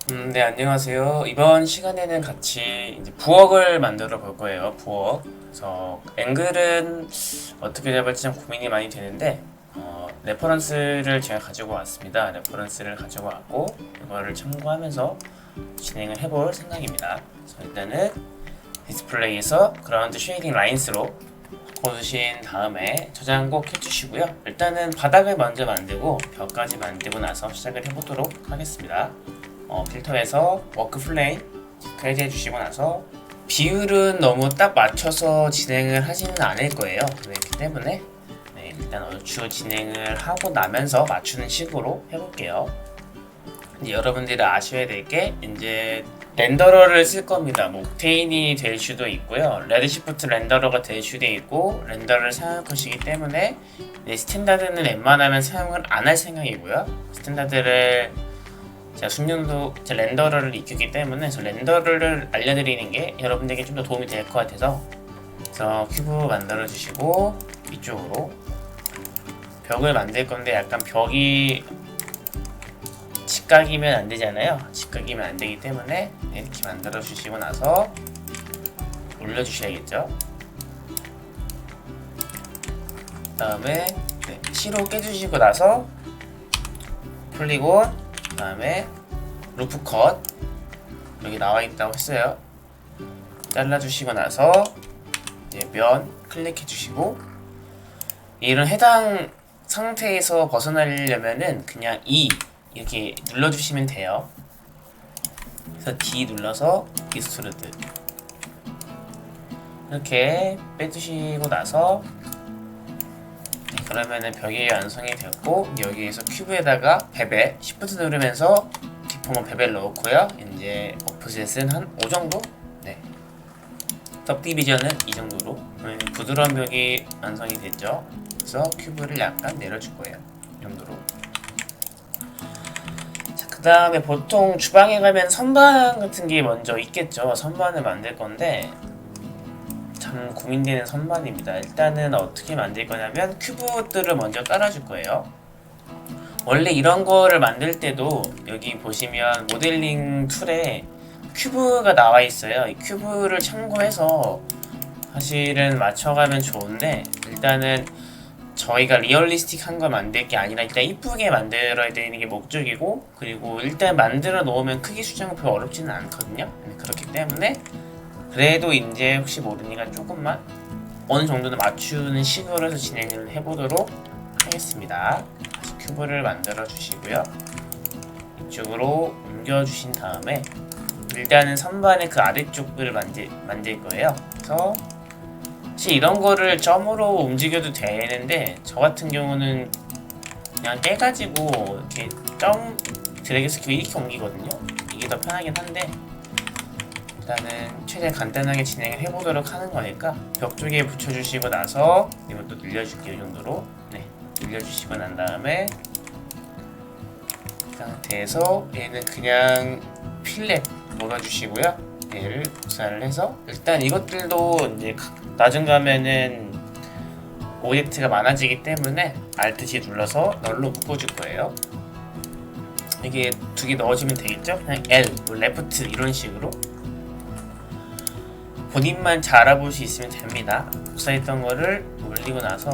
네, 안녕하세요. 이번 시간에는 같이 이제 부엌을 만들어 볼 거예요. 부엌. 그래서 앵글은 어떻게 잡을지 참 고민이 많이 되는데, 레퍼런스를 제가 가지고 왔습니다. 레퍼런스를 가지고 왔고, 이거를 참고하면서 진행을 해볼 생각입니다. 그래서 일단은 디스플레이에서 그라운드 쉐이딩 라인스로 바꿔주신 다음에 저장 꼭 해주시고요. 일단은 바닥을 먼저 만들고 벽까지 만들고 나서 시작을 해보도록 하겠습니다. 필터에서 워크 플레인 체크해 주시고 나서 비율은 너무 딱 맞춰서 진행을 하지는 않을 거예요. 그렇기 때문에 일단 얼추 진행을 하고 나면서 맞추는 식으로 해볼게요. 이제 여러분들이 아셔야 될 게 이제 렌더러를 쓸 겁니다. 뭐 옥테인이 될 수도 있고요. 레드시프트 렌더러가 될 수도 있고 렌더러를 사용할 것이기 때문에 스탠다드는 웬만하면 사용을 안 할 생각이고요. 스탠다드를 제가 숙련도 제 렌더러를 익혔기 때문에 저 렌더러를 알려드리는 게 여러분들에게 좀 더 도움이 될 것 같아서 그래서 큐브 만들어 주시고 이쪽으로 벽을 만들 건데 약간 벽이 직각이면 안 되잖아요. 직각이면 안 되기 때문에 이렇게 만들어 주시고 나서 올려 주셔야겠죠. 그다음에 C로 깨주시고 나서 폴리곤 그 다음에 루프 컷 여기 나와 있다고 했어요. 잘라주시고 나서 이제 면 클릭해 주시고 이런 해당 상태에서 벗어나려면은 그냥 E 이렇게 눌러주시면 돼요. 그래서 D 눌러서 디스트루드 이렇게 빼주시고 나서 그러면은 벽이 완성이 됐고 여기에서 큐브에다가 베벨 Shift 누르면서 디포머 베벨 넣고요. 이제 오프셋은 한 5 정도? 네. सब디비전은 이 정도로 부드러운 벽이 완성이 됐죠. 그래서 큐브를 약간 내려줄 거예요. 이 정도로. 자, 그 다음에 보통 주방에 가면 선반 같은 게 먼저 있겠죠. 선반을 만들 건데 참 고민되는 선반입니다. 일단은 어떻게 만들 거냐면 큐브들을 먼저 깔아줄 거예요. 원래 이런 거를 만들 때도 여기 보시면 모델링 툴에 큐브가 나와 있어요. 이 큐브를 참고해서 사실은 맞춰가면 좋은데 일단은 저희가 리얼리스틱한 걸 만들 게 아니라 일단 이쁘게 만들어야 되는 게 목적이고 그리고 일단 만들어 놓으면 크기 수정은 별로 어렵지는 않거든요. 그렇기 때문에 그래도 이제 혹시 모르니까 조금만 어느 정도는 맞추는 식으로 해서 진행을 해보도록 하겠습니다. 다시 큐브를 만들어 주시고요. 이쪽으로 옮겨 주신 다음에 일단은 선반의 그 아래쪽을 만들 거예요. 그래서 사실 이런 거를 점으로 움직여도 되는데 저 같은 경우는 그냥 떼가지고 이렇게 점 드래그해서 이렇게 옮기거든요. 이게 더 편하긴 한데 일단은 최대한 간단하게 진행을 해보도록 하는 거니까 벽 쪽에 붙여주시고 나서 이것도 늘려줄게요. 이 정도로 늘려주시고 난 다음에 이 상태에서 얘는 그냥 필렛 몰아주시고요. 얘를 복사를 해서 일단 이것들도 이제 나중 가면은 오젝트가 많아지기 때문에 Alt C 눌러서 널로 묶어줄 거예요. 이게 두 개 넣어주면 되겠죠? 그냥 L, 레프트 이런 식으로 본인만 잘 알아볼 수 있으면 됩니다. 복사했던 거를 올리고 나서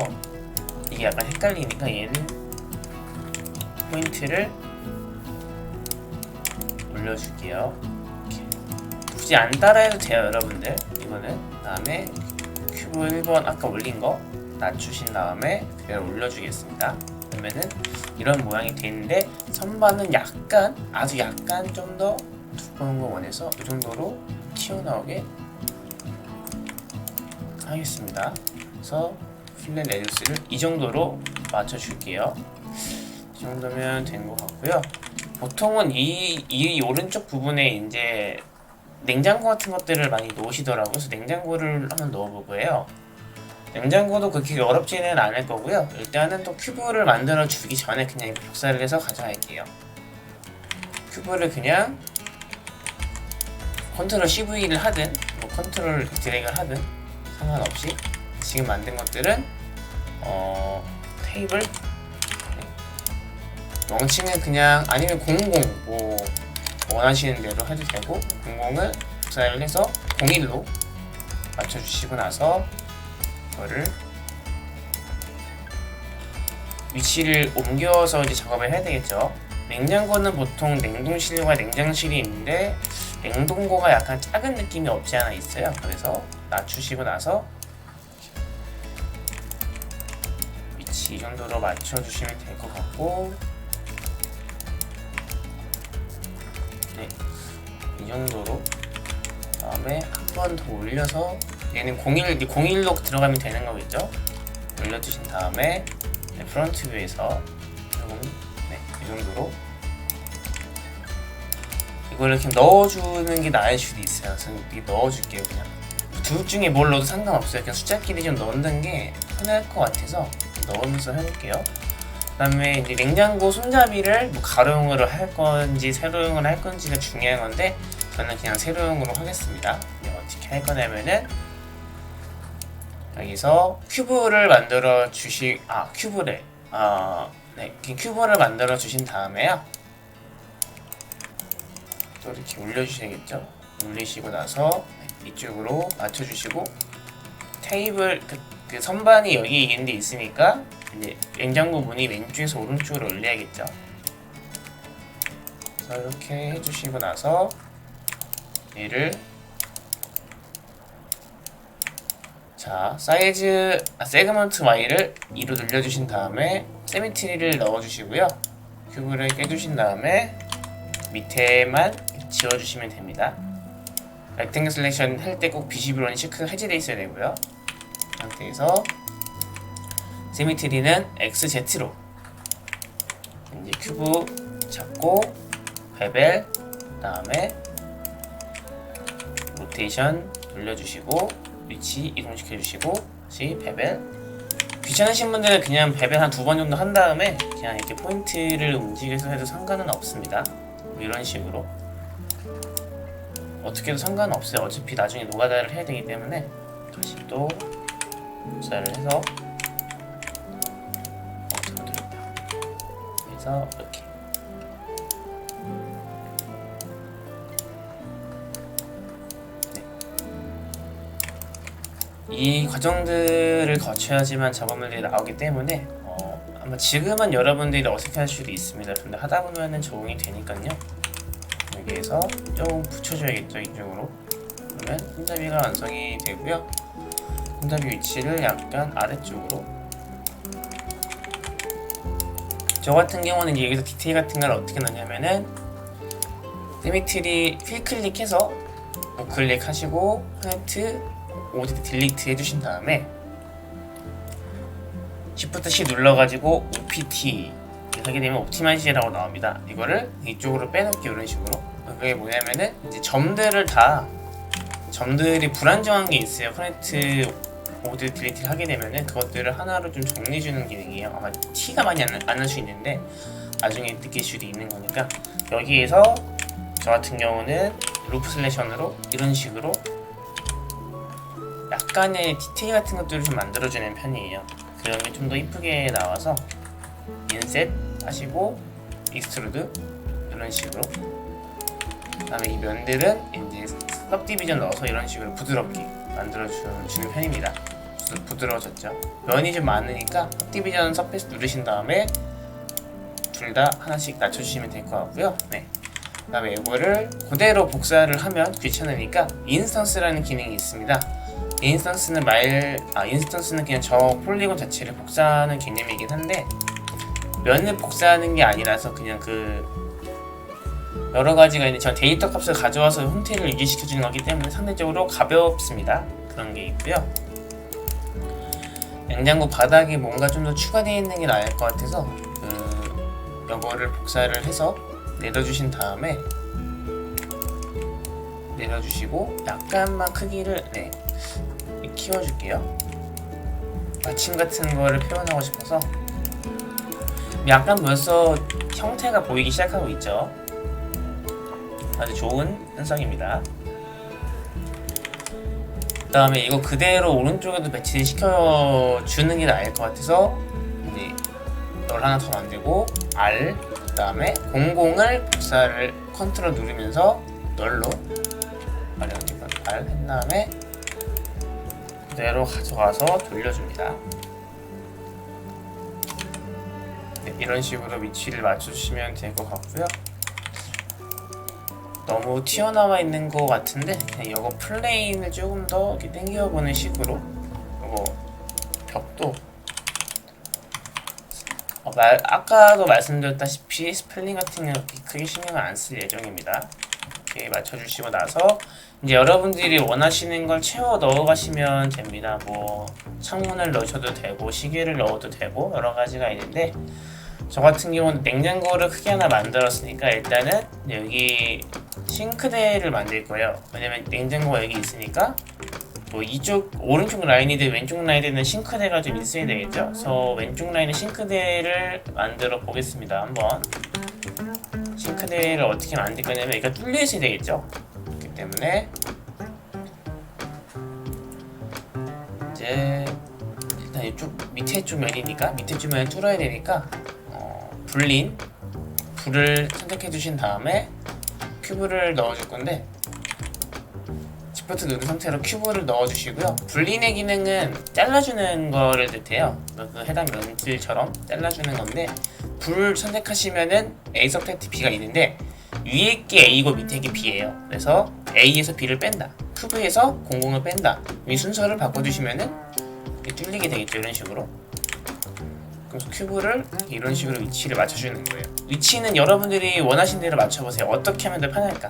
이게 약간 헷갈리니까 얘는 포인트를 올려줄게요. 이렇게. 굳이 안 따라해도 돼요, 여러분들. 이거는 다음에 큐브 1번 아까 올린 거 낮추신 다음에 그대로 올려주겠습니다. 그러면은 이런 모양이 되는데 선반은 약간 아주 약간 좀 더 두꺼운 거 원해서 이 정도로 튀어나오게 하겠습니다. 그래서 필렛 레디우스를 이 정도로 맞춰줄게요. 이 정도면 된 것 같고요. 보통은 이 오른쪽 부분에 이제 냉장고 같은 것들을 많이 놓으시더라고요. 그래서 냉장고를 한번 넣어볼 거예요. 냉장고도 그렇게 어렵지는 않을 거고요. 일단은 또 큐브를 만들어 주기 전에 그냥 복사를 해서 가져갈게요. 큐브를 그냥 컨트롤 CV를 하든 뭐 컨트롤 드래그를 하든 상관없이 지금 만든 것들은 테이블 명칭은 그냥 아니면 00 뭐 원하시는 대로 해도 되고 00을 복사를 해서 01로 맞춰주시고 나서 이거를 위치를 옮겨서 이제 작업을 해야 되겠죠. 냉장고는 보통 냉동실과 냉장실이 있는데 냉동고가 약간 작은 느낌이 없지 않아 있어요. 그래서 낮추시고 나서 위치 이 정도로 맞춰주시면 될 것 같고, 네, 이 정도로 다음에 한 번 더 올려서 얘는 01로 들어가면 되는 거겠죠. 올려주신 다음에 네, 프론트 뷰에서 조금 이 정도로 이걸 이렇게 넣어주는 게 나을 수도 있어요. 그래서 이렇게 넣어줄게요. 그냥 둘 중에 뭘 넣어도 상관없어요. 그냥 숫자끼리 좀 넣는 게 편할 것 같아서 넣으면서 해볼게요. 그 다음에 이제 냉장고 손잡이를 뭐 가로용으로 할 건지 세로용으로 할 건지가 중요한 건데 저는 그냥 세로용으로 하겠습니다. 어떻게 할 거냐면은 여기서 큐브를 만들어 큐브를 만들어 주신 다음에요. 또 이렇게 올려주셔야겠죠. 올리시고 나서 이쪽으로 맞춰주시고 테이블 그 선반이 여기 있는데 있으니까 이제 냉장고 문이 왼쪽에서 오른쪽으로 올려야겠죠. 그래서 이렇게 해주시고 나서 얘를 세그먼트 Y를 2로 늘려주신 다음에 시메트리를 넣어주시고요. 큐브를 깨주신 다음에 밑에만 지워주시면 됩니다. 렉탱글 셀렉션 할 때 꼭 B11이 체크 해제되어 있어야 되고요. 이 상태에서 시메트리는 XZ로 이제 큐브 잡고 베벨 다음에 로테이션 돌려주시고 위치 이동시켜주시고 다시 베벨. 귀찮으신 분들은 그냥 베벨 한 2번 정도 한 다음에 그냥 이렇게 포인트를 움직여서 해도 상관은 없습니다. 뭐 이런 식으로 어떻게 해도 상관은 없어요. 어차피 나중에 노가다를 해야 되기 때문에 다시 또 복사를 해서 그래서 이렇게 이 과정들을 거쳐야지만 작업물들이 나오기 때문에 아마 지금은 여러분들이 어색할 수도 있습니다. 근데 하다 보면은 적응이 되니까요. 여기에서 좀 붙여줘야겠죠, 이쪽으로. 그러면 손잡이가 완성이 되고요. 손잡이 위치를 약간 아래쪽으로. 저 같은 경우는 이제 여기서 디테일 같은 걸 어떻게 넣냐면은 시메트리 휠 클릭해서 우클릭 하시고 포인트 오디트 딜리트 해주신 다음에 Shift C 눌러가지고 OPT 하게 되면 옵티마이즈라고 나옵니다. 이거를 이쪽으로 빼놓을게요. 이런 식으로. 그게 뭐냐면은 이제 점들이 불안정한 게 있어요. 커넥트 오디트 딜리트를 하게 되면은 그것들을 하나로 좀 정리해주는 기능이에요. 아마 티가 많이 안 날 수 있는데 나중에 느낄 수도 있는 거니까 여기에서 저 같은 경우는 루프 슬래션으로 이런 식으로 약간의 디테일 같은 것들을 좀 만들어주는 편이에요. 그런 게 좀 더 이쁘게 나와서 인셋 하시고 익스트루드 이런 식으로. 그다음에 이 면들은 이제 सब디비전 넣어서 이런 식으로 부드럽게 만들어주는 편입니다. 부드러워졌죠. 면이 좀 많으니까 सब디비전 서페이스 누르신 다음에 둘 다 하나씩 낮춰주시면 될 것 같고요. 네. 그다음에 이거를 그대로 복사를 하면 귀찮으니까 인스턴스라는 기능이 있습니다. 인스턴스는 그냥 저 폴리곤 자체를 복사하는 개념이긴 한데 면을 복사하는 게 아니라서 그냥 여러 가지가 있는데 전 데이터 값을 가져와서 형태를 유지시켜주는 거기 때문에 상대적으로 가볍습니다. 그런 게 있고요. 냉장고 바닥에 뭔가 좀 더 추가되어 있는 게 나을 것 같아서 이거를 복사를 해서 내려주신 다음에 내려주시고 약간만 크기를 키워줄게요. 마침 같은 거를 표현하고 싶어서 약간 벌써 형태가 보이기 시작하고 있죠. 아주 좋은 현상입니다. 그 다음에 이거 그대로 오른쪽에도 배치시켜주는 게 나을 것 같아서 이제 이걸 하나 더 만들고 R 그 다음에 00을 복사를 컨트롤 누르면서 널로 한 다음에 그대로 가져가서 돌려줍니다. 네, 이런 식으로 위치를 맞춰주시면 될 것 같고요. 너무 튀어나와 있는 것 같은데 그냥 이거 플레인을 조금 더 이렇게 당겨보는 식으로 이거 벽도 아까도 말씀드렸다시피 스펠링 같은 경우는 크게 신경을 안 쓸 예정입니다. 이렇게 맞춰주시고 나서 이제 여러분들이 원하시는 걸 채워 넣어가시면 됩니다. 뭐 창문을 넣으셔도 되고 시계를 넣어도 되고 여러 가지가 있는데 저 같은 경우는 냉장고를 크게 하나 만들었으니까 일단은 여기 싱크대를 만들 거예요. 왜냐면 냉장고가 여기 있으니까 뭐 이쪽 오른쪽 라인이든 왼쪽 라인이든 싱크대가 좀 있어야 되겠죠. 그래서 왼쪽 라인에 싱크대를 만들어 보겠습니다. 한번 싱크대를 어떻게 만들 거냐면 여기가 뚫려 있어야 되겠죠. 그렇기 때문에 이제 일단 이쪽 밑에 쪽 면이니까 밑에 쪽 면을 뚫어야 되니까 불린 불을 선택해 주신 다음에 큐브를 넣어 줄 건데 시프트 누른 상태로 큐브를 넣어 주시고요. 불린의 기능은 잘라주는 거를 뜻해요. 그 해당 면들처럼 잘라주는 건데 불 선택하시면은 A 서택트 B가 있는데 위에 게 A고 밑에 게 B예요. 그래서 A에서 B를 뺀다, 큐브에서 00을 뺀다, 이 순서를 바꿔주시면은 뚫리게 되겠죠. 이런 식으로. 그래서 큐브를 이런 식으로 위치를 맞춰주는 거예요. 위치는 여러분들이 원하신 대로 맞춰보세요. 어떻게 하면 더 편할까?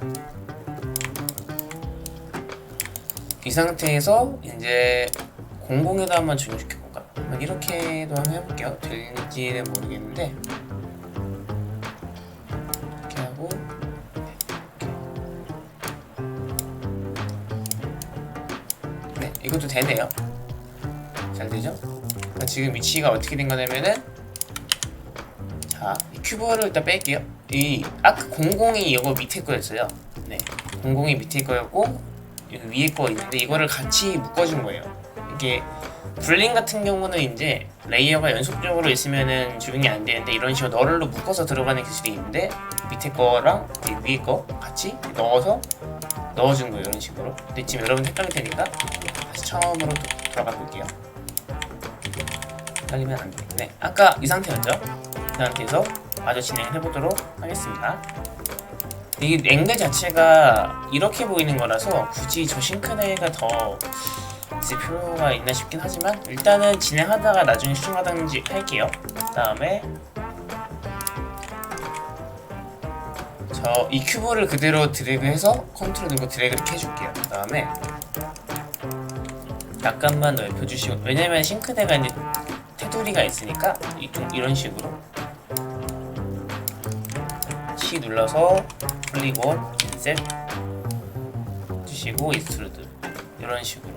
이 상태에서 이제 00에다 한번 적용시켜볼까? 이렇게도 한번 해볼게요. 될지는 모르겠는데 이렇게 하고 네, 이것도 되네요. 잘 되죠? 지금 위치가 어떻게 된 거냐면은 자, 이 큐브를 일단 뺄게요. 이 아까 00이 이거 밑에 거였어요. 네, 00이 밑에 거였고 여기 위에 거 있는데 이거를 같이 묶어준 거예요. 이게 불린 같은 경우는 이제 레이어가 연속적으로 있으면은 적용이 안 되는데 이런 식으로 널로 묶어서 들어가는 기술이 있는데 밑에 거랑 위에 거 같이 넣어준 거예요. 이런 식으로. 근데 지금 여러분 헷갈릴 테니까 다시 처음으로 들어가 볼게요. 헷갈리면 안 돼. 네, 아까 이 상태였죠? 이 상태에서 마저 진행을 해보도록 하겠습니다. 이 앵글 자체가 이렇게 보이는 거라서 굳이 저 싱크대가 더 있을 필요가 있나 싶긴 하지만 일단은 진행하다가 나중에 수정하든지 할게요. 그 다음에 이 큐브를 그대로 드래그해서 컨트롤 누르고 드래그 이렇게 해줄게요. 그 다음에 약간만 넓혀주시고, 왜냐면 싱크대가 이제 테두리가 있으니까 이런 식으로 C 눌러서 플리곤 인셋 주시고 익스트루드 이런 식으로.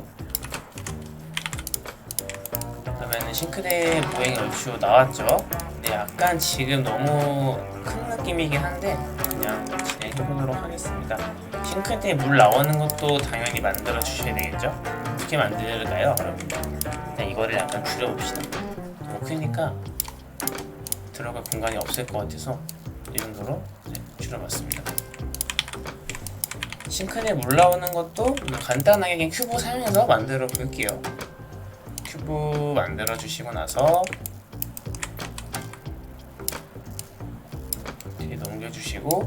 그러면 싱크대 모양이 얼추 나왔죠. 근데 약간 지금 너무 큰 느낌이긴 한데 그냥 진행해보도록 하겠습니다. 싱크대에 물 나오는 것도 당연히 만들어 주셔야 되겠죠. 어떻게 만들까요? 그럼 일단 이거를 약간 줄여봅시다. 너무 크니까 들어갈 공간이 없을 것 같아서 이 정도로 줄여봤습니다. 싱크대에 물 나오는 것도 간단하게 그냥 큐브 사용해서 만들어 볼게요. 큐브 만들어 주시고 나서 뒤에 넘겨주시고,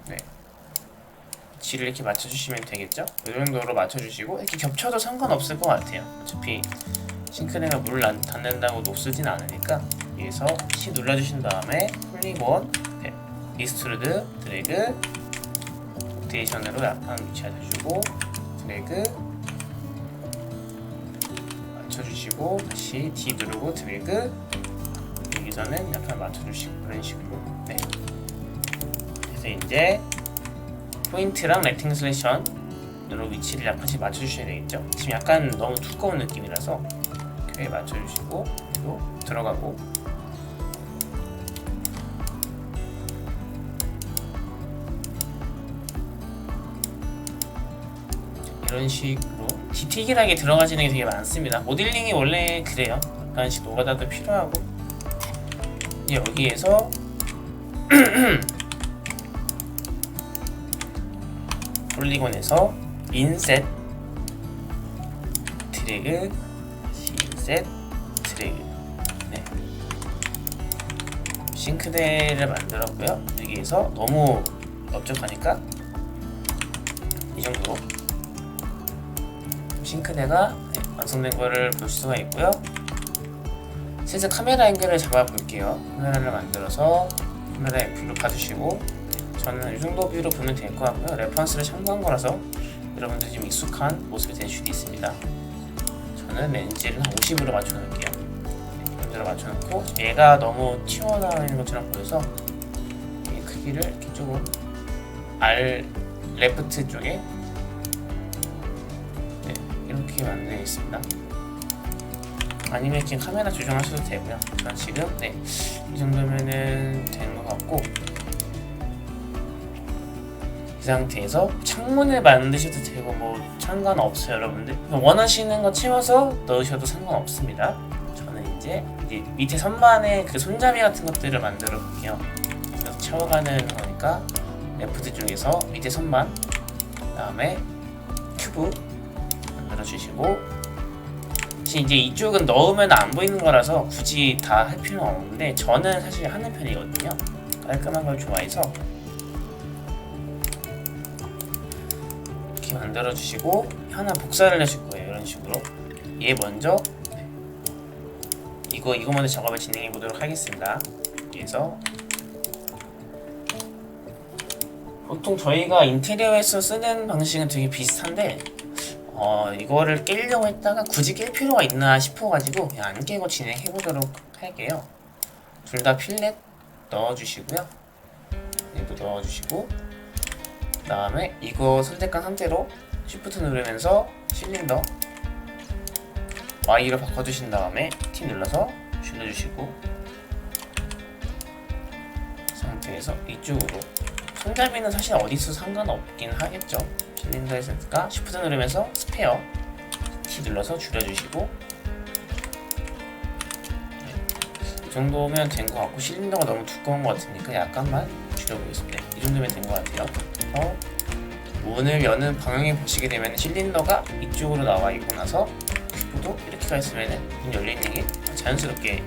네, 위치를 이렇게 맞춰주시면 되겠죠? 이 정도로 맞춰주시고, 이렇게 겹쳐도 상관없을 것 같아요. 어차피 싱크대가 물 닿는다고 녹슬진 않으니까. 여기서 C 눌러주신 다음에 폴리곤, 네, 익스트루드, 드래그, 로테이션으로 약간 위치해주시고, 드래그 맞춰주시고, 다시 D 누르고 드래그, 여기서는 약간 맞춰주시고, 그런 식으로. 네. 그래서 이제 포인트랑 렉탱글 슬래션으로 위치를 약간씩 맞춰주셔야 되겠죠. 지금 약간 너무 두꺼운 느낌이라서 이렇게 맞춰주시고, 그리고 들어가고, 이런 식으로 디테일하게 들어가지는 게 되게 많습니다. 모델링이 원래 그래요. 약간씩 노가다도 필요하고. 여기에서 폴리곤에서 인셋 드래그, 인셋 드래그. 네. 싱크대를 만들었고요. 여기에서 너무 넓적하니까 이 정도로 싱크대가 완성된 거를 볼 수가 있고요. 슬슬 카메라 앵글을 잡아 볼게요. 카메라를 만들어서 카메라 앵글로 봐주시고, 저는 이 정도 뷰로 보면 될 것 같고요. 레퍼런스를 참고한 거라서 여러분들이 좀 익숙한 모습이 될 수도 있습니다. 저는 렌즈를 한 50으로 맞춰놓을게요. 이 정도로 맞춰놓고, 얘가 너무 튀어나와 있는 것처럼 보여서 이 크기를 이렇게 조금 R 레프트 쪽에 이렇게 만들겠습니다. 아니면 지금 카메라 조정하셔도 되고요. 전 지금 이 정도면은 되는 것 같고, 이 상태에서 창문을 만드셔도 되고 뭐 상관없어요. 여러분들 원하시는 거 채워서 넣으셔도 상관없습니다. 저는 이제 밑에 선반에 그 손잡이 같은 것들을 만들어 볼게요. 그래서 채워가는 거니까 레프트 쪽에서 밑에 선반, 그 다음에 큐브 만들어주시고, 이제 이쪽은 넣으면 안 보이는 거라서 굳이 다 할 필요는 없는데, 저는 사실 하는 편이거든요. 깔끔한 걸 좋아해서 이렇게 만들어주시고, 하나 복사를 해줄 거예요. 이런 식으로. 얘 먼저 이거 먼저 작업을 진행해 보도록 하겠습니다. 그래서 보통 저희가 인테리어에서 쓰는 방식은 되게 비슷한데, 이거를 깨려고 했다가 굳이 깰 필요가 있나 싶어가지고 그냥 안 깨고 진행해 보도록 할게요. 둘 다 필렛 넣어주시고요. 얘도 넣어주시고, 그 다음에 이거 선택한 상태로 Shift 누르면서 실린더 Y로 바꿔주신 다음에 T 눌러서 줄여주시고, 상태에서 이쪽으로, 손잡이는 사실 어디 있어도 상관없긴 하겠죠. 실린더 했으니까 Shift 누르면서 스페어 T 눌러서 줄여주시고, 이 정도면 된 것 같고, 실린더가 너무 두꺼운 것 같으니까 약간만 줄여보겠습니다. 이 정도면 된 것 같아요. 문을 여는 방향에 보시게 되면 실린더가 이쪽으로 나와 있고 나서 큐브도 이렇게 가 있으면 문 열리는 게 자연스럽게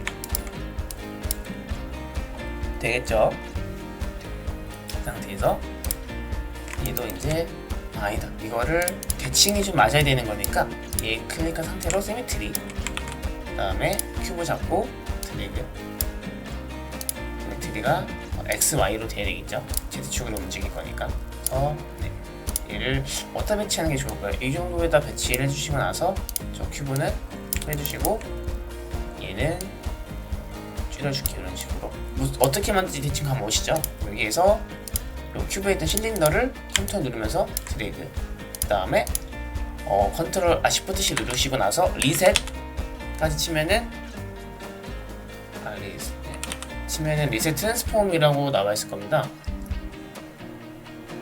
되겠죠. 이 상태에서 얘도 이제 아니다, 이거를 대칭이 좀 맞아야 되는 거니까 얘 클릭한 상태로 시메트리, 그 다음에 큐브 잡고 드래그, 시메트리가 XY로 돼야 되겠죠. Z축으로 움직일 거니까. 얘를 어디다 배치하는 게 좋을까요? 이 정도에다 배치를 해주시고 나서 저 큐브는 빼주시고, 얘는 줄여줄게요. 이런 식으로. 어떻게 만들지 대충 한번 보시죠. 여기에서 이 큐브에 있던 실린더를 컨트롤 누르면서 드래그, 그 다음에 컨트롤 Shift C 누르시고 나서 리셋까지 치면은 리셋 트랜스폼이라고 나와 있을 겁니다.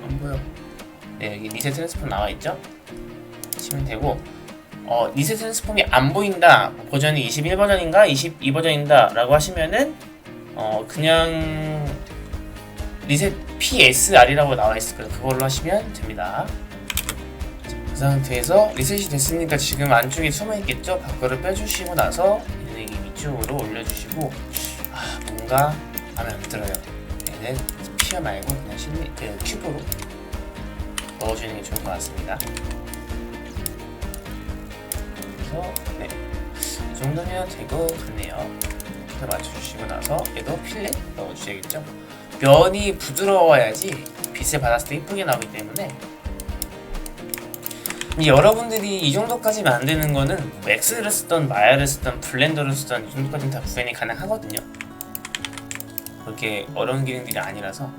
안 보여. 네, 여기 리셋 트랜스폼 나와 있죠? 치면 되고, 리셋 트랜스폼이 안 보인다, 버전이 21버전인가 22버전인가 라고 하시면은 그냥 리셋 PSR이라고 나와 있을 거예요. 그걸로 하시면 됩니다. 그 상태에서 리셋이 됐으니까 지금 안쪽에 숨어 있겠죠? 밖으로 빼주시고 나서 얘는 이 위쪽으로 올려주시고, 뭔가 마음에 안 들어요. 얘는 피어 말고 그냥 큐브로 넣어주는 게 좋을 것 같습니다. 그래서 이 정도면 될 것 같네요. 이렇게 맞춰주시고 나서 얘도 필렛 넣어주셔야겠죠. 면이 부드러워야지 빛을 받았을 때 이쁘게 나오기 때문에, 여러분들이 이 정도까지 만드는 거는 맥스를 쓰던 마야를 쓰던 블렌더를 쓰던 이 정도까지는 다 구현이 가능하거든요. 그렇게 어려운 기능들이 아니라서.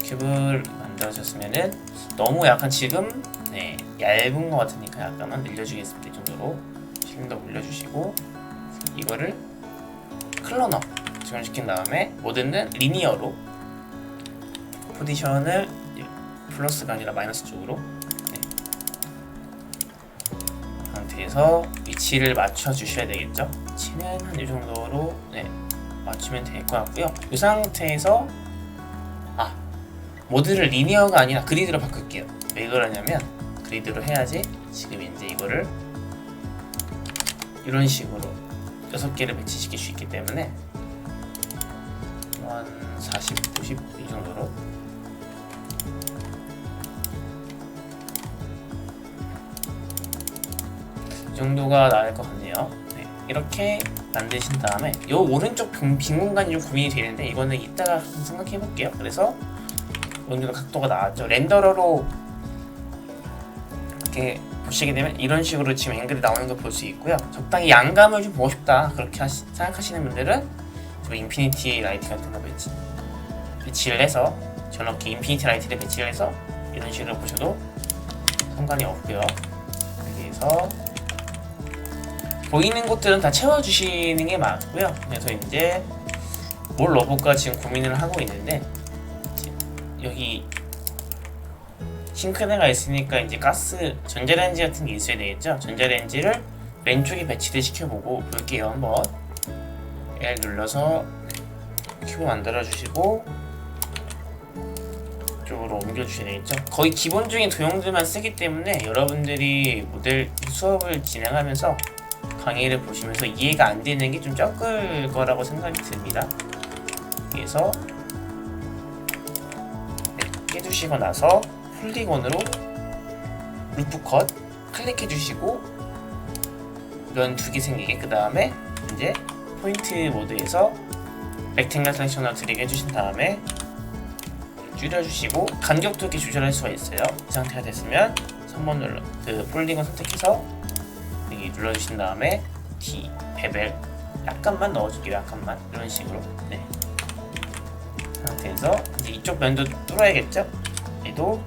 큐브를 만들어졌으면은 너무 약간 지금 얇은 것 같으니까 약간만 늘려주겠습니다. 이 정도로 실린더 올려주시고, 이거를 클로너 지원시킨 다음에 모드는 리니어로, 포지션을 플러스가 아니라 마이너스 쪽으로 상태에서 위치를 맞춰 주셔야 되겠죠. 위치는 한 이 정도로 맞추면 될 것 같고요. 이 상태에서 모드를 리니어가 아니라 그리드로 바꿀게요. 왜 그러냐면 그리드로 해야지 지금 이제 이거를 이런 식으로 6개를 배치시킬 수 있기 때문에 한 40, 50 이 정도로 이 정도가 나을 것 같네요. 네, 이렇게 만드신 다음에 요 오른쪽 빈 공간이 좀 고민이 되는데 이거는 이따가 생각해 볼게요. 그래서 어느 정도 각도가 나왔죠. 렌더러로 이렇게 보시게 되면 이런 식으로 지금 앵글이 나오는 걸 볼 수 있고요. 적당히 양감을 좀 보고 싶다 그렇게 생각하시는 분들은 지금 인피니티 라이트 같은 거 배치를 해서 저렇게 인피니티 라이트를 배치를 해서 이런 식으로 보셔도 상관이 없고요. 그래서 보이는 곳들은 다 채워주시는 게 맞고요. 그래서 이제 뭘 넣어볼까 지금 고민을 하고 있는데 여기 싱크대가 있으니까 이제 가스 전자레인지 같은 게 있어야 되겠죠. 전자레인지를 왼쪽에 배치를 시켜보고 볼게요. 한번 L 눌러서 큐브 만들어주시고 이쪽으로 옮겨주셔야 되겠죠. 거의 기본적인 도형들만 쓰기 때문에 여러분들이 모델 수업을 진행하면서 강의를 보시면서 이해가 안 되는 게 좀 적을 거라고 생각이 듭니다. 그래서 해주시고 나서 폴리곤으로 루프 컷 클릭해 주시고 면 2개 생기게, 그 다음에 이제 포인트 모드에서 렉탱글 셀렉션을 드리게 해주신 다음에 줄여주시고 간격도 이렇게 조절할 수가 있어요. 이 상태가 됐으면 3번 눌러 그 폴리곤 선택해서 여기 눌러주신 다음에 D 베벨 약간만 넣어줄게요. 약간만 이런 식으로. 네. 상태에서 이제 이쪽 면도 뚫어야겠죠. 얘도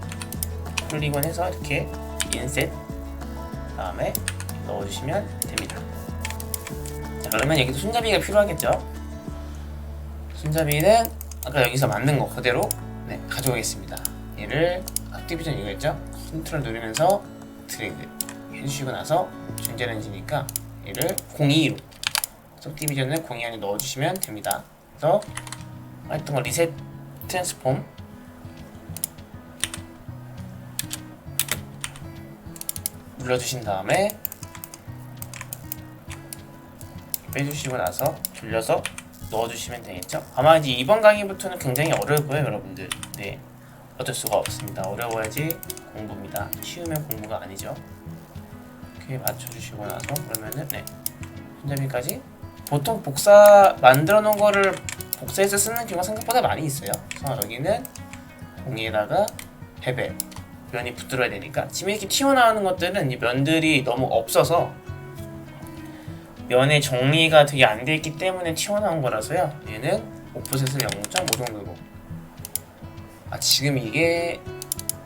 폴리곤해서 이렇게 인셋 다음에 넣어주시면 됩니다. 자, 그러면 여기도 손잡이가 필요하겠죠. 손잡이는 아까 여기서 만든 거 그대로 가져오겠습니다. 얘를 디비전 이거였죠. 컨트롤 누르면서 드래그 해주시고 나서 전자레인지니까 얘를 02로 सब디비전을 02 안에 넣어주시면 됩니다. 그래서 했던 거 리셋 트랜스폼 눌러주신 다음에 빼주시고 나서 돌려서 넣어주시면 되겠죠. 아마 이제 이번 강의부터는 굉장히 어려울 거예요, 여러분들. 네, 어쩔 수가 없습니다. 어려워야지 공부입니다. 쉬우면 공부가 아니죠. 이렇게 맞춰주시고 나서 그러면은 손잡이까지 보통 복사 만들어 놓은 거를 복사해서 쓰는 경우가 생각보다 많이 있어요. 그래서 여기는 공에다가 베벨 면이 붙들어야 되니까 지금 이렇게 튀어나오는 것들은 이 면들이 너무 없어서 면의 정리가 되게 안 돼 있기 때문에 튀어나온 거라서요. 얘는 오프셋을 0.5 정도로. 지금 이게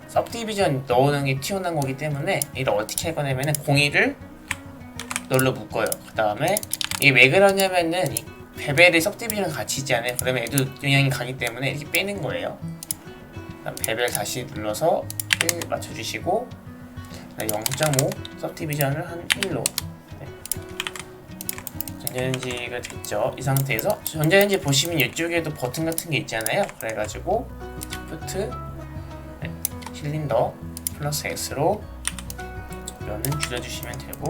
सब디비전 넣는 게 튀어나온 거기 때문에 이를 어떻게 할 거냐면은 02를 널로 묶어요. 그 다음에 이게 왜 그러냐면은 이 베벨이 सब디비전과 같이 있지 않아요. 그러면 얘도 영향이 가기 때문에 이렇게 빼는 거예요. 그다음 베벨 다시 눌러서 1 맞춰주시고 0.5 सब디비전을 한 1로 전자레인지가 됐죠. 이 상태에서 전자레인지 보시면 이쪽에도 버튼 같은 게 있잖아요. 그래가지고 시프트 실린더 플러스 X로 면은 줄여주시면 되고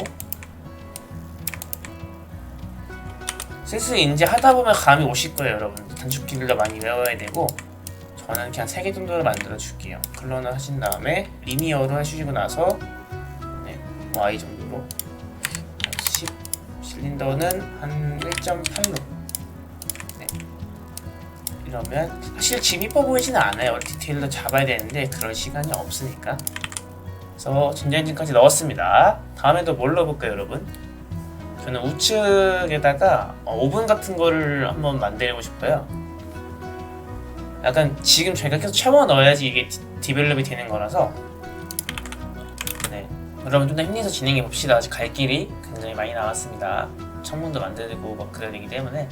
슬슬 이제 하다 보면 감이 오실 거예요. 여러분 단축키들도 많이 외워야 되고 저는 그냥 3개 정도로 만들어 줄게요. 클론을 하신 다음에 리니어로 해주시고 나서 Y 정도로 10 실린더는 한 1.8로 이러면 사실 지금 이뻐 보이지는 않아요. 디테일도 잡아야 되는데 그럴 시간이 없으니까. 그래서 전자레인지까지 넣었습니다. 다음에도 뭘 넣어볼까요, 여러분? 저는 우측에다가 오븐 같은 거를 한번 만들고 싶어요. 약간 지금 저희가 계속 채워 넣어야지 이게 디벨롭이 되는 거라서 여러분 좀 더 힘내서 진행해 봅시다. 아직 갈 길이 굉장히 많이 남았습니다. 창문도 만들고 막 그래야 되기 때문에.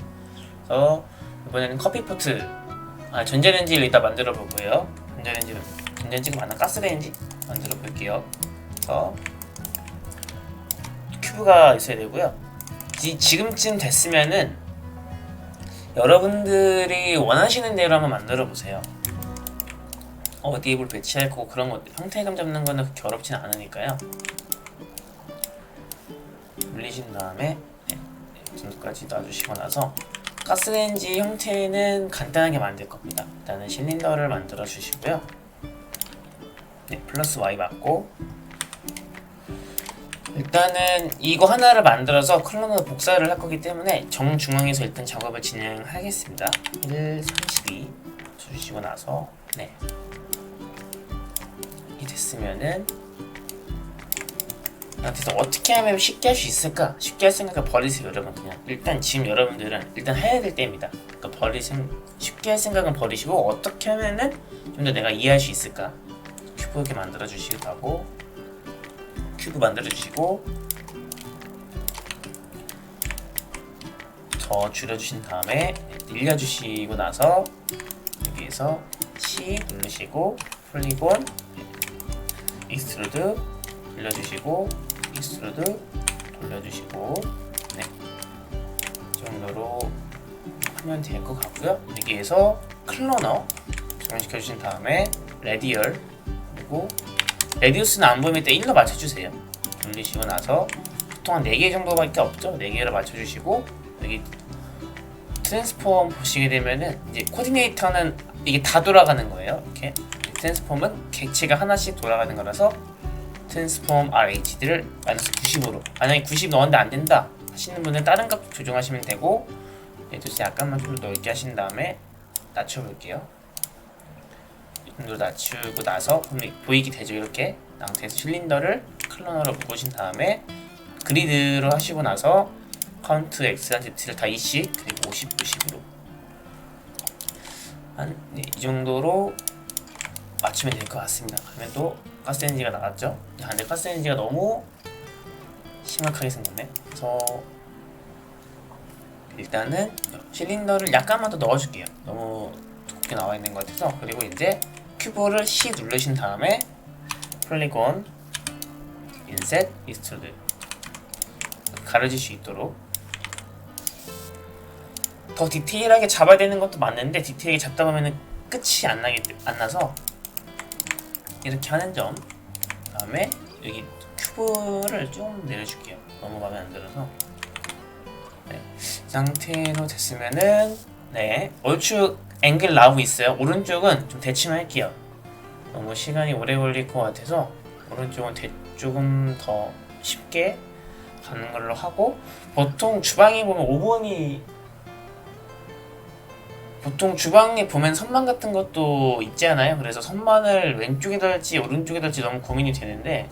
그래서 이번에는 커피포트 전자레인지를 이따 만들어 보고요. 전자레인지가 맞나? 가스레인지 만들어 볼게요. 그래서 큐브가 있어야 되고요. 지금쯤 됐으면은 여러분들이 원하시는 대로 한번 만들어 보세요. 어디에 뭘 배치할 거고 그런 것 형태감 잡는 거는 그렇게 어렵진 않으니까요. 눌리신 다음에 이 정도까지 놔주시고 나서 가스레인지 형태는 간단하게 만들 겁니다. 일단은 실린더를 만들어 주시고요. 네, 플러스 Y 맞고 일단은 이거 하나를 만들어서 클로너 복사를 할 거기 때문에 정중앙에서 일단 작업을 진행하겠습니다. 1, 32 주시고 나서 네, 이 됐으면은 그래서 어떻게 하면 쉽게 할 수 있을까? 쉽게 할 생각을 버리세요, 여러분. 그냥 일단 지금 여러분들은 일단 해야 될 때입니다. 그러니까 쉽게 할 생각은 버리시고 어떻게 하면은 좀 더 내가 이해할 수 있을까? 큐브 이렇게 만들어 주시기도 하고 큐브 만들어 주시고 더 줄여 주신 다음에 늘려 주시고 나서 여기에서 C 누르시고 폴리곤 익스트루드 돌려주시고 익스트루드 돌려주시고 네, 이 정도로 하면 될 것 같고요. 여기에서 클로너 적용시켜 주신 다음에 레디얼 그리고 레디우스는 안 보이면 때 1로 맞춰주세요. 돌리시고 나서 보통 한 4개 정도밖에 없죠. 4개로 맞춰주시고 여기 트랜스폼 보시게 되면은 이제 코디네이터는 이게 다 돌아가는 거예요. 이렇게 트랜스폼은 객체가 하나씩 돌아가는 거라서 트랜스폼 RHD를 마이너스 90으로 만약에 90 넣었는데 안 된다 하시는 분은 다른 값 조정하시면 되고 레디우스 약간만 좀 넓게 하신 다음에 낮춰볼게요. 이 정도 낮추고 나서 보이게 되죠. 이렇게 상태에서 실린더를 클로너로 묶으신 다음에 그리드로 하시고 나서 카운트 X랑 Z를 다 2씩 그리고 50, 50으로 이 정도로 맞추면 될 것 같습니다. 그러면 또 가스레인지가 나갔죠? 근데 가스레인지가 너무 심각하게 생겼네. 그래서 일단은 실린더를 약간만 더 넣어줄게요. 너무 좁게 나와 있는 것 같아서. 그리고 이제 큐브를 C 누르신 다음에 폴리곤 인셋 익스트루드 가려질 수 있도록 더 디테일하게 잡아야 되는 것도 맞는데 디테일하게 잡다 보면은 끝이 안 나서 이렇게 하는 점. 그다음에 여기 큐브를 좀 내려줄게요. 너무 마음에 안 들어서. 네, 이 상태로 됐으면은 네, 얼추 앵글 나오고 있어요. 오른쪽은 좀 대충 할게요. 너무 시간이 오래 걸릴 것 같아서 오른쪽은 조금 더 쉽게 가는 걸로 하고 보통 주방에 보면 선반 같은 것도 있지 않아요? 그래서 선반을 왼쪽에 달지 오른쪽에 달지 너무 고민이 되는데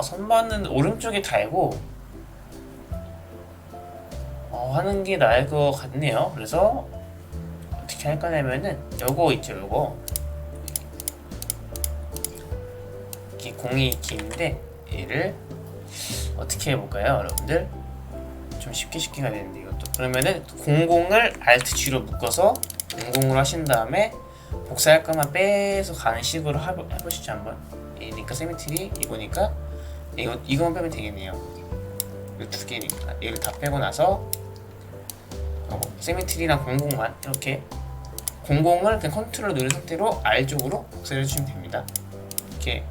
선반은 오른쪽에 달고 하는 게 나을 것 같네요. 그래서 어떻게 할 거냐면은 요거 있죠, 요거 이렇게 공이 이렇게 있는데 얘를 어떻게 해볼까요, 여러분들? 좀 쉽게 가야 되는데 이것도 그러면은 00을 Alt G로 묶어서 00으로 하신 다음에 복사할 것만 빼서 가는 식으로 해보시죠 한번. 얘니까 세미트리 이거니까 이거만 빼면 되겠네요. 이 두 개니까 얘를 다 빼고 나서 세미트리랑 00만 이렇게 00을 그냥 컨트롤 누른 상태로 R 쪽으로 복사해 주시면 됩니다. 이렇게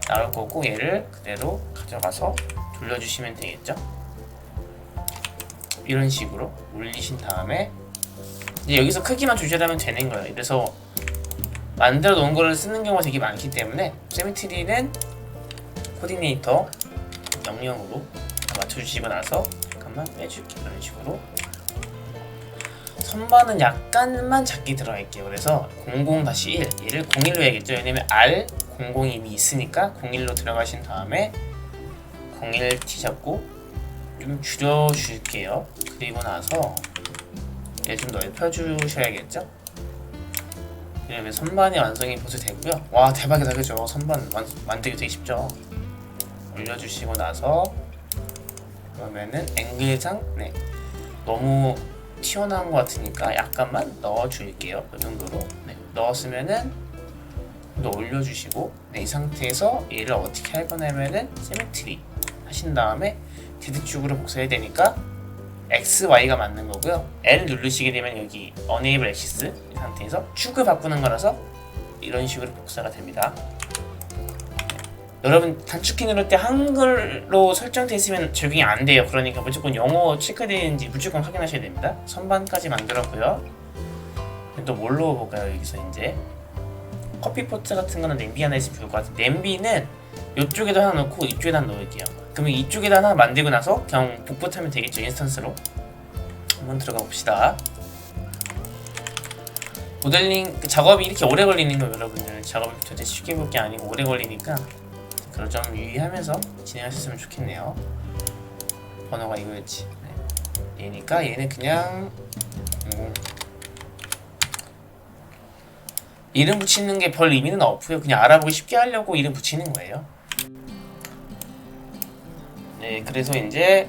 나올 거고 얘를 그대로 가져가서 돌려주시면 되겠죠. 이런 식으로 올리신 다음에 이제 여기서 크기만 조절하면 되는 거예요. 그래서 만들어 놓은 거를 쓰는 경우가 되게 많기 때문에 세미트리는 코디네이터 00으로 맞춰주시고 나서 잠깐만 빼줄게요. 이런 식으로 선반은 약간만 작게 들어갈게요. 그래서 00-1 얘를 01로 해야겠죠. 왜냐면 R00이 이미 있으니까 01로 들어가신 다음에 01T 잡고 좀 줄여줄게요. 그리고 나서 얘 좀 넓혀주셔야겠죠? 그러면 선반의 완성이 벌써 되고요. 와 대박이다 그죠? 선반 만들기 되게 쉽죠? 올려주시고 나서 그러면은 앵글상 네 너무 튀어나온 것 같으니까 약간만 넣어줄게요. 그 정도로 네, 넣었으면은 또 올려주시고 네, 이 상태에서 얘를 어떻게 할 거냐면은 시메트리 하신 다음에 Z축으로 복사해야 되니까 X, Y가 맞는 거고요. L 누르시게 되면 여기 Enable Axis 이 상태에서 축을 바꾸는 거라서 이런 식으로 복사가 됩니다. 여러분 단축키 누를 때 한글로 설정되어 있으면 적용이 안 돼요. 그러니까 무조건 영어 체크되어 있는지 무조건 확인하셔야 됩니다. 선반까지 만들었고요. 또 뭘로 볼까요? 여기서 이제 커피 포트 같은 거는 냄비 하나 있으면 좋을 것 같아요. 냄비는 이쪽에도 하나 넣고 이쪽에다 하나 넣을게요. 그러면 이쪽에다 하나 만들고 나서 그냥 복붙하면 되겠죠. 인스턴스로 한번 들어가 봅시다. 모델링 작업이 이렇게 오래 걸리는 거 여러분들 작업을 도대체 쉽게 볼 게 아니고 오래 걸리니까 그걸 좀 유의하면서 진행하셨으면 좋겠네요. 번호가 이거였지. 네. 얘니까 얘는 그냥 이름 붙이는 게 별 의미는 없고요. 그냥 알아보기 쉽게 하려고 이름 붙이는 거예요. 네, 그래서 이제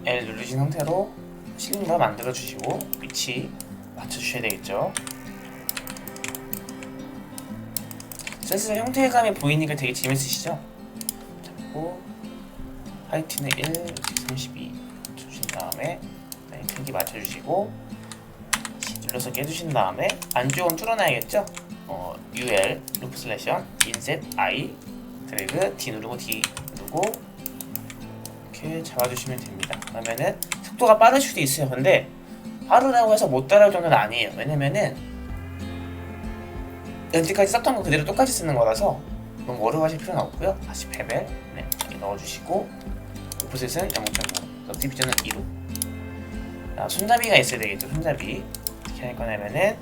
L 누르신 상태로 실링바 만들어 주시고 위치 맞춰 주셔야 되겠죠. 센스 형태감이 보이니까 되게 재밌으시죠? 잡고 하이트는 1, 32 주신 다음에 크기 맞춰주시고 눌러서 깨주신 다음에 안쪽은 뚫어놔야겠죠? UL 루프 슬래션 인셋 I 드래그 D 누르고 D 누르고 이렇게 잡아주시면 됩니다. 그러면은 속도가 빠를 수도 있어요. 근데 빠르다고 해서 못 따라올 정도는 아니에요. 왜냐면은 여태까지 썼던 거 그대로 똑같이 쓰는 거라서 너무 어려워하실 필요는 없고요. 다시 베벨 넣어주시고 오프셋은 0.5 서브디비전은 2로 손잡이가 있어야 되겠죠. 손잡이 어떻게 할 거냐면은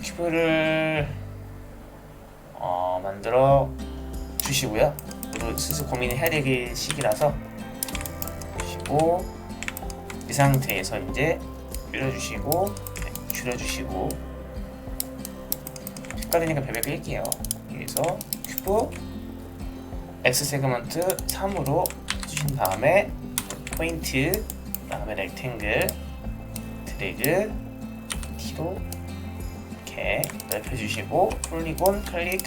큐브를 만들어 주시고요. 슬슬 고민을 해야 될 시기라서 주시고 이 상태에서 이제 줄여주시고 줄여주시고 헷갈리니까 베벨 끌게요. 여기서 큐브 X 세그먼트 3으로 해주신 다음에 포인트 그 다음에 렉탱글 드래그 T로 이렇게 넓혀주시고 폴리곤 클릭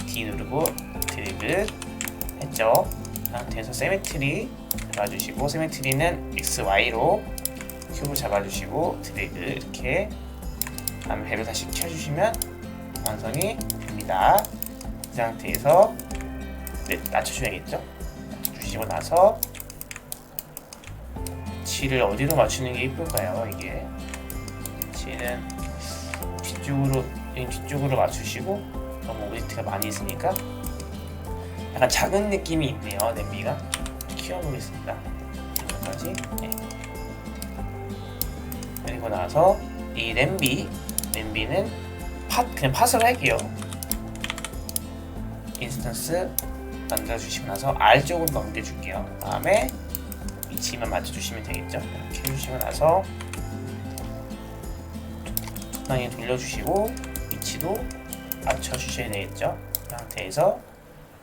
D 누르고 드래그 했죠. 그 상태에서 시메트리 잡아주시고 시메트리는 XY로 큐브 잡아주시고 드래그 이렇게 다음에 배를 다시 켜주시면 완성이 됩니다. 이 상태에서 낮춰주셔야겠죠? 낮춰주시고 나서 위치를 어디로 맞추는 게 이쁠까요? 이게 위치는 뒤쪽으로 맞추시고 너무 오브젝트가 많이 있으니까 약간 작은 느낌이 있네요. 냄비가 키워보겠습니다. 여기까지. 네. 그리고 나서 이 냄비는 그냥 팟으로 할게요. 인스턴스 만들어주시고 나서 R쪽으로 넘겨줄게요. 다음에 위치만 맞춰주시면 되겠죠. 이렇게 해주시고 나서 적당히 돌려주시고 위치도 맞춰주셔야 되겠죠. 그 상태에서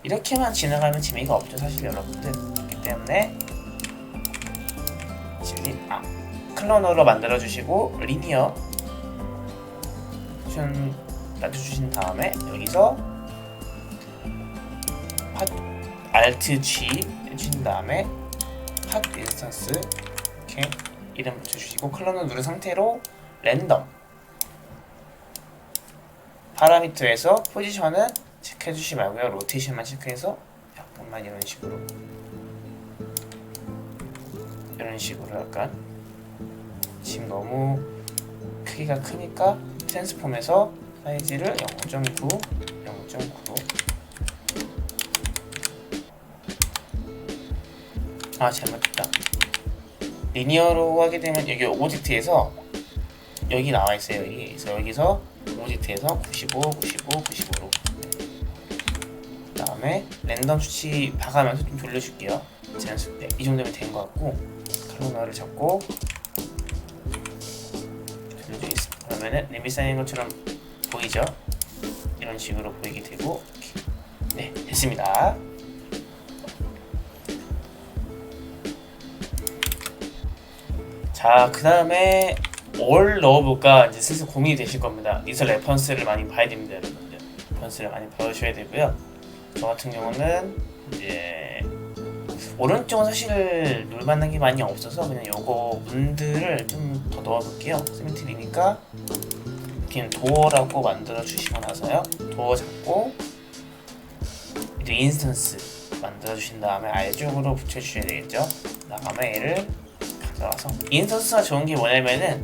이렇게만 지나가면 재미가 없죠. 사실 여러분들. 그렇기 때문에 클로너로 만들어주시고 리니어 놔두신 다음에 여기서 Alt G 해주신 다음에 팟 인스턴스 이렇게 이름 붙여주시고 클로너 누른 상태로 랜덤 파라미터에서 포지션은 체크해주시지 말고요. 로테이션만 체크해서 약간만 이런 식으로 약간 지금 너무 크기가 크니까 트랜스폼에서 사이즈를 0.9로 잘못했다. 리니어로 하게 되면 여기 오브젝트에서 여기 나와 있어요. 여기서 오브젝트에서 95, 95로 그 다음에 랜덤 수치 봐가면서 좀 돌려줄게요. 이 정도면 된 것 같고 클로너를 잡고 돌려주겠습니다. 그러면은 냄비 쌓이는 것처럼 보이죠? 이런 식으로 보이게 되고 네, 됐습니다. 자, 그 다음에 뭘 넣어볼까 이제 슬슬 고민이 되실 겁니다. 리설 레퍼런스를 많이 봐야 됩니다, 여러분들. 레퍼런스를 많이 봐주셔야 되고요. 저 같은 경우는 이제 오른쪽은 사실 놀만한 게 많이 없어서 그냥 요거 문들을 좀 더 넣어볼게요. 시메트리니까 오브젝트는 도어라고 만들어 주시고 나서요. 도어 잡고 이제 인스턴스 만들어 주신 다음에 아래쪽으로 붙여 주셔야 되겠죠. 그다음에 얘를 가져와서 인스턴스가 좋은 게 뭐냐면은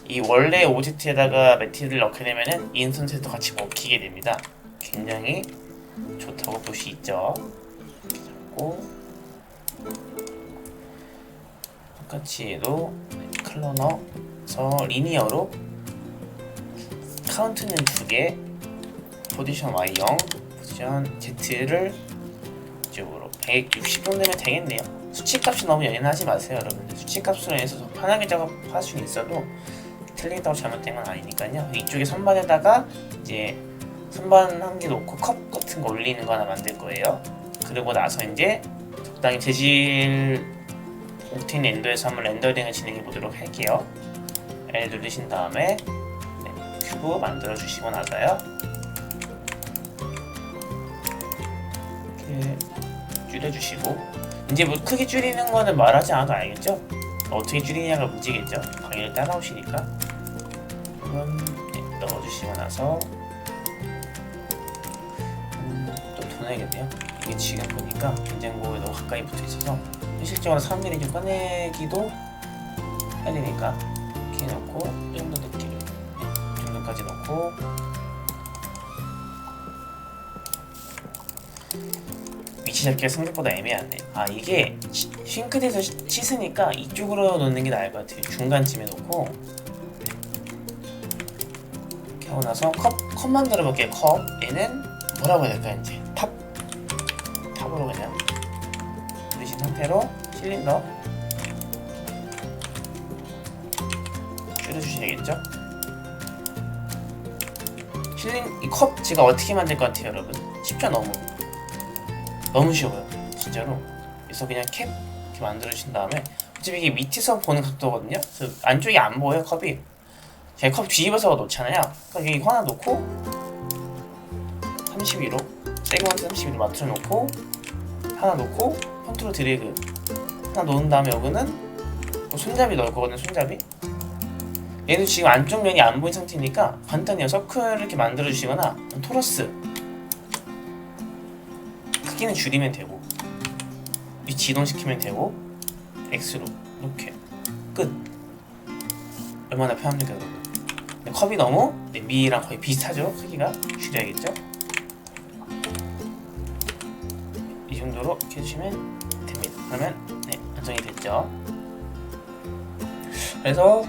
이 원래 오브젝트에다가 매트리를 넣게 되면은 인스턴스도 같이 먹히게 됩니다. 굉장히 좋다고 볼 수 있죠. 잡고 똑같이 얘도 컬러 넣어서 리니어로 카운트는 2개, 포지션 Y0, 포지션 Z를 이쪽으로 160 정도 되면 되겠네요. 수치값이 너무 연연하지 마세요, 여러분들. 수치값으로 인해서 더 편하게 작업할 수는 있어도 틀리다고 잘못된 건 아니니까요. 이쪽에 선반에다가 이제 선반 한 개 놓고 컵 같은 거 올리는 거 하나 만들 거예요. 그리고 나서 이제 적당히 재질 옥테인 렌더에서 한번 렌더링을 진행해 보도록 할게요. L 누르신 다음에 큐브 만들어 주시고 나서요. 이렇게 줄여주시고 이제 뭐 크게 줄이는 거는 말하지 않아도 알겠죠? 어떻게 줄이냐가 문제겠죠? 강의를 따라오시니까 한번 넣어주시고 나서 또 도내야겠네요. 이게 지금 보니까 냉장고에 너무 가까이 붙어 있어서 현실적으로 3mm 좀 꺼내기도 해야 되니까 이렇게 넣고 이 정도 느낌 이 정도까지 넣고 위치 잡기가 생각보다 애매하네. 아 이게 싱크대에서 씻으니까 이쪽으로 놓는 게 나을 것 같아요. 중간쯤에 놓고 이렇게 하고 나서 컵 만들어 볼게요. 컵 얘는 뭐라고 해야 될까 이제 탑으로 그냥 누르신 상태로 실린더 줄여주셔야겠죠? 이 컵 제가 어떻게 만들 것 같아요 여러분? 쉽죠? 너무 쉬워요 진짜로. 그래서 그냥 캡 이렇게 만들어 주신 다음에 어차피 이게 밑에서 보는 각도거든요. 그래서 안쪽이 안 보여요 컵이. 제가 컵 뒤집어서 놓잖아요. 그러니까 여기 하나 놓고 32로 세그먼트 32로 맞춰 놓고 하나 놓고 컨트롤 드래그 하나 놓은 다음에 여기는 손잡이 넣을 거거든요. 손잡이 얘는 지금 안쪽 면이 안 보인 상태니까 간단해요. 서클 이렇게 만들어 주시거나 토러스 크기는 줄이면 되고 위치 이동시키면 되고 X로 이렇게 끝. 얼마나 편합니까 여러분? 근데 컵이 너무 미랑 거의 비슷하죠. 크기가 줄여야겠죠. 이 정도로 이렇게 해주시면 됩니다. 그러면 네 완성이 됐죠. 그래서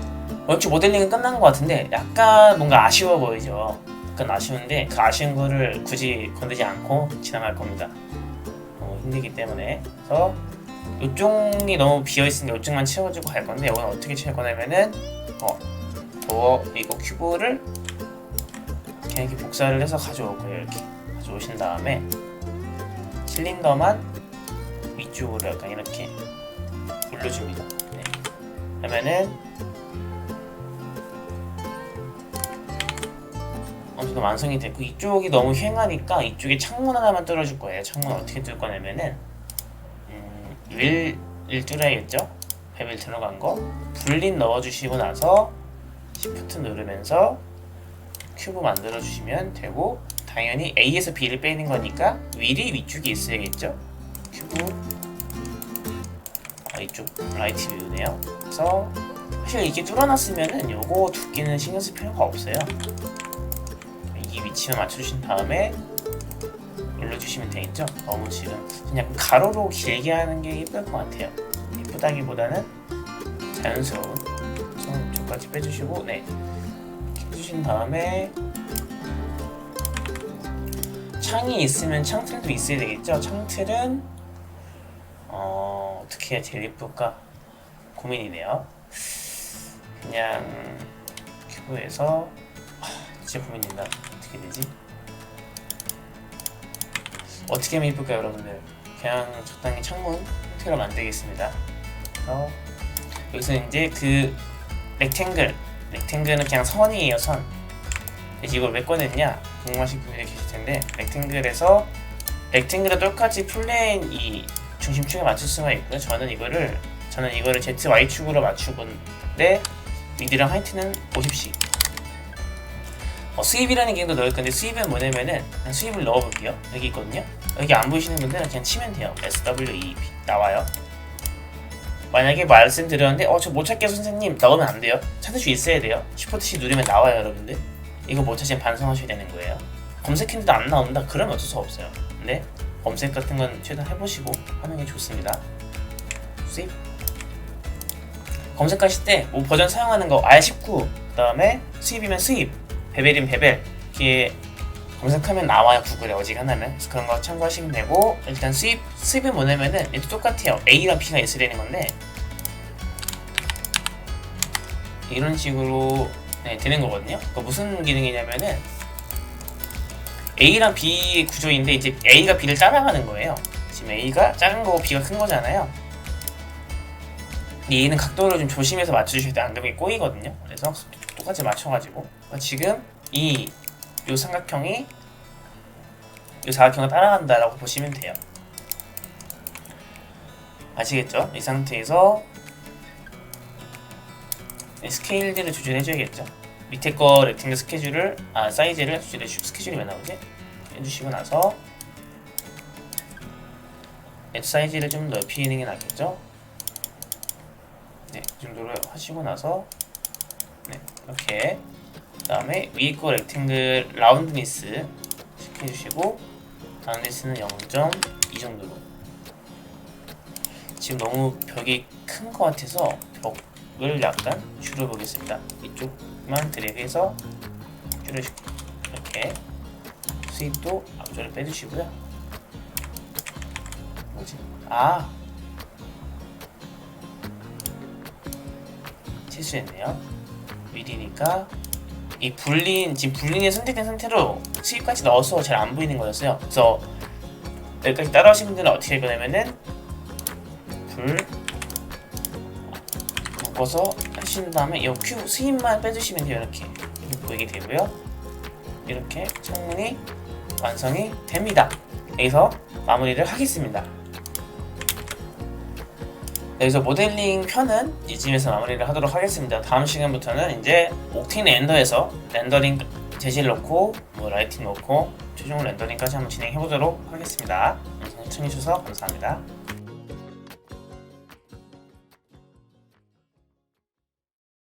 원체 모델링은 끝난 것 같은데 약간 뭔가 아쉬워 보이죠. 약간 아쉬운데 그 아쉬운 거를 굳이 건드지 않고 지나갈 겁니다. 너무 힘들기 때문에. 그래서 이쪽이 너무 비어있으니까 이쪽만 채워주고 갈 건데 이건 어떻게 채울 거냐면은 도어 이거 큐브를 그냥 이렇게 복사를 해서 가져올 거예요. 이렇게 가져오신 다음에 실린더만 위쪽으로 약간 이렇게 올려줍니다. 네. 그러면은 어느 정도 완성이 됐고 이쪽이 너무 휑하니까 이쪽에 창문 하나만 뚫어줄 거예요. 창문 어떻게 뚫을 거냐면은 윌을 뚫어야겠죠? 베벨 들어간 거 불린 넣어주시고 나서 Shift 누르면서 큐브 만들어 주시면 되고 당연히 A에서 B를 빼는 거니까 윌이 위쪽에 있어야겠죠? 큐브 이쪽 라이트 뷰네요. 그래서 사실 이게 뚫어놨으면은 요거 두께는 신경 쓸 필요가 없어요. 이 위치만 맞춰주신 다음에 올려주시면 되겠죠? 너무 지금 그냥 가로로 길게 하는 게 예쁠 것 같아요. 예쁘다기보다는 자연스러운 이쪽까지 빼주시고 네 해주신 다음에 창이 있으면 창틀도 있어야 되겠죠? 창틀은 어떻게 해야 제일 예쁠까 고민이네요. 그냥 큐브에서 진짜 고민된다. 어떻게 되지? 어떻게 하면 예쁠까요 여러분들? 그냥 적당히 창문 형태로 만들겠습니다. 그래서 여기서 이제 그 렉탱글은 그냥 선이에요. 선. 그래서 이걸 왜 꺼냈냐 궁금하신 분들이 계실 텐데 렉탱글에 똑같이 플레인 이 중심축에 맞출 수가 있고요. 저는 이거를 Z, Y축으로 맞추고 있는데 위드랑 하이트는 50씩 수입이라는 기능도 넣을 건데 수입은 뭐냐면은 그냥 수입을 넣어볼게요. 여기 있거든요. 여기 안 보이시는 분들은 그냥 치면 돼요. SWEP 나와요. 만약에 말씀드렸는데 저 못 찾게 선생님 넣으면 안 돼요. 찾을 수 있어야 돼요. Shift C 누르면 나와요, 여러분들. 이거 못 찾으면 반성하셔야 되는 거예요. 검색했는데 안 나온다? 그러면 어쩔 수 없어요. 근데 검색 같은 건 최대한 해보시고 하는 게 좋습니다. 수입 검색하실 때 뭐 버전 사용하는 거 R19 그 다음에 수입이면 수입, 베벨이면 베벨 이렇게 검색하면 나와요. 구글에 어지간하면. 그래서 그런 거 참고하시면 되고 일단 수입은 뭐냐면은 얘도 똑같아요. A랑 B가 있어야 되는 건데 이런 식으로 되는 거거든요. 그러니까 무슨 기능이냐면은 A랑 B 구조인데 이제 A가 B를 따라가는 거예요. 지금 A가 작은 거고 B가 큰 거잖아요. 얘는 각도를 좀 조심해서 맞춰주셔야 돼. 안 그러면 꼬이거든요. 그래서 똑같이 맞춰가지고 지금 요 삼각형이 요 사각형을 따라간다라고 보시면 돼요. 아시겠죠? 이 상태에서 스케일들을 조절해줘야겠죠. 밑에 거 렉탱글 스케줄을 사이즈를 스케줄이 왜 나오지? 해주시고 나서 사이즈를 좀 넓히는 게 낫겠죠? 네, 이 정도로 하시고 나서 이렇게 그 다음에 위에 거 렉탱글 라운드니스 해주시고 라운드니스는 0.2 정도로 지금 너무 벽이 큰 것 같아서 벽을 약간 줄여보겠습니다. 이쪽만 드래그해서 줄여주고 이렇게 수입도 앞쪽을 빼주시고요. 뭐지? 실수했네요. 미리니까 이 지금 분린이 선택된 상태로 수입까지 넣어서 잘 안 보이는 거였어요. 그래서 여기까지 따라오신 분들은 어떻게 할 거냐면은 묶어서 하신 다음에 이 큐브 수입만 빼주시면 돼요. 이렇게 보이게 되고요. 이렇게 창문이 완성이 됩니다. 여기서 마무리를 하겠습니다. 여기서 모델링 편은 이쯤에서 마무리를 하도록 하겠습니다. 다음 시간부터는 이제 옥테인 렌더에서 렌더링 재질 넣고 라이팅 넣고 최종 렌더링까지 한번 진행해 보도록 하겠습니다. 영상 시청해 주셔서 감사합니다.